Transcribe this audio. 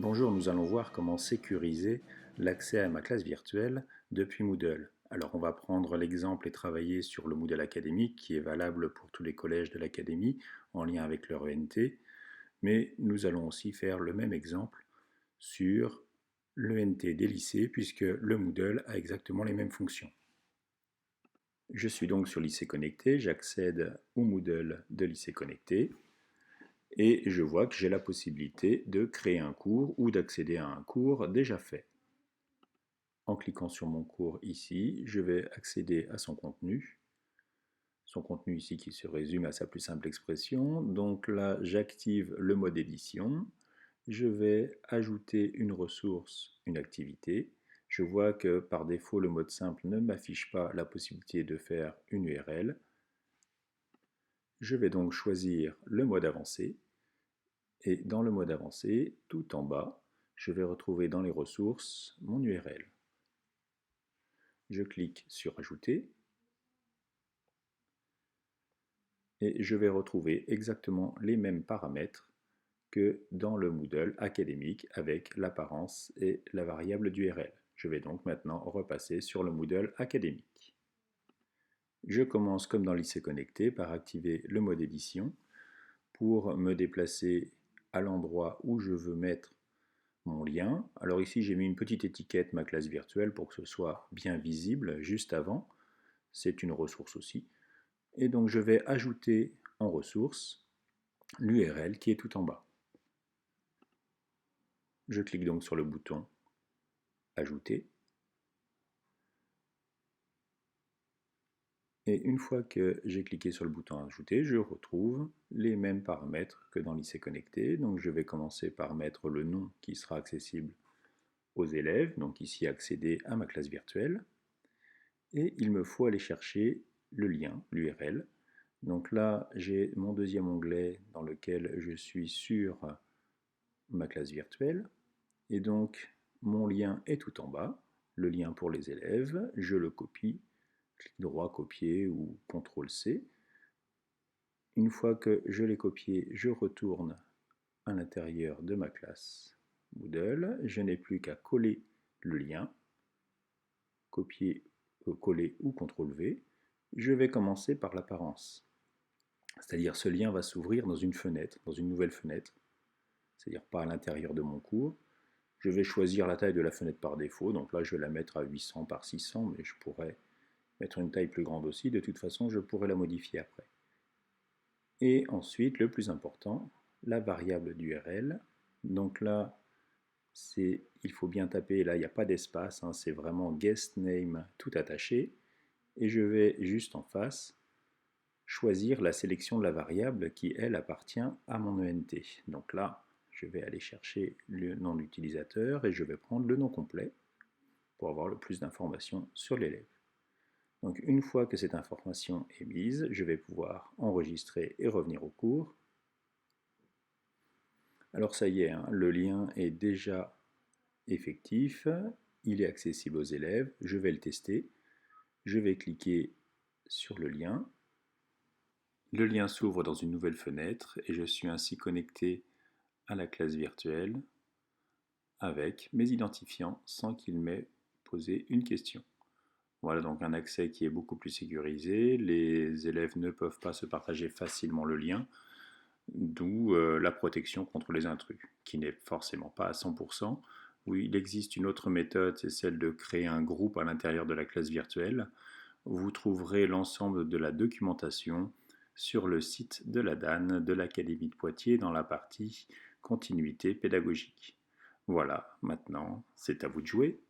Bonjour, nous allons voir comment sécuriser l'accès à ma classe virtuelle depuis Moodle. Alors on va prendre l'exemple et travailler sur le Moodle académique qui est valable pour tous les collèges de l'académie en lien avec leur ENT, mais nous allons aussi faire le même exemple sur l'ENT des lycées puisque le Moodle a exactement les mêmes fonctions. Je suis donc sur Lycée Connecté, j'accède au Moodle de Lycée Connecté. Et je vois que j'ai la possibilité de créer un cours ou d'accéder à un cours déjà fait. En cliquant sur mon cours ici, je vais accéder à son contenu ici qui se résume à sa plus simple expression. Donc là, j'active le mode édition, je vais ajouter une ressource, une activité. Je vois que par défaut, le mode simple ne m'affiche pas la possibilité de faire une URL. Je vais donc choisir le mode avancé. Et dans le mode avancé, tout en bas, je vais retrouver dans les ressources mon URL. Je clique sur Ajouter et je vais retrouver exactement les mêmes paramètres que dans le Moodle académique avec l'apparence et la variable d'URL. Je vais donc maintenant repasser sur le Moodle académique. Je commence comme dans Lycée Connecté par activer le mode édition pour me déplacer à l'endroit où je veux mettre mon lien. Alors ici j'ai mis une petite étiquette ma classe virtuelle pour que ce soit bien visible juste avant. C'est une ressource aussi. Et donc je vais ajouter en ressource l'URL qui est tout en bas. Je clique donc sur le bouton Ajouter. Et une fois que j'ai cliqué sur le bouton Ajouter, je retrouve les mêmes paramètres que dans Lycée Connecté. Donc je vais commencer par mettre le nom qui sera accessible aux élèves, donc ici accéder à ma classe virtuelle. Et il me faut aller chercher le lien, l'URL. Donc là, j'ai mon deuxième onglet dans lequel je suis sur ma classe virtuelle. Et donc, mon lien est tout en bas, le lien pour les élèves. Je le copie, clic droit, copier ou CTRL-C. Une fois que je l'ai copié, je retourne à l'intérieur de ma classe Moodle. Je n'ai plus qu'à coller le lien, copier, coller ou CTRL-V. Je vais commencer par l'apparence. C'est-à-dire ce lien va s'ouvrir dans une fenêtre, dans une nouvelle fenêtre, c'est-à-dire pas à l'intérieur de mon cours. Je vais choisir la taille de la fenêtre par défaut, donc là je vais la mettre à 800 par 600, mais je pourrais mettre une taille plus grande aussi, de toute façon je pourrais la modifier après. Et ensuite, le plus important, la variable d'URL. Donc là, il faut bien taper, là il n'y a pas d'espace, hein, c'est vraiment guest name tout attaché, et je vais juste en face choisir la sélection de la variable qui, elle, appartient à mon ENT. Donc là, je vais aller chercher le nom d'utilisateur et je vais prendre le nom complet pour avoir le plus d'informations sur l'élève. Donc une fois que cette information est mise, je vais pouvoir enregistrer et revenir au cours. Alors ça y est, hein, le lien est déjà effectif, il est accessible aux élèves, je vais le tester. Je vais cliquer sur le lien. Le lien s'ouvre dans une nouvelle fenêtre et je suis ainsi connecté à la classe virtuelle avec mes identifiants sans qu'il m'ait posé une question. Voilà donc un accès qui est beaucoup plus sécurisé. Les élèves ne peuvent pas se partager facilement le lien, d'où la protection contre les intrus, qui n'est forcément pas à 100%. Oui, il existe une autre méthode, c'est celle de créer un groupe à l'intérieur de la classe virtuelle. Vous trouverez l'ensemble de la documentation sur le site de la DAN de l'Académie de Poitiers dans la partie continuité pédagogique. Voilà, maintenant c'est à vous de jouer.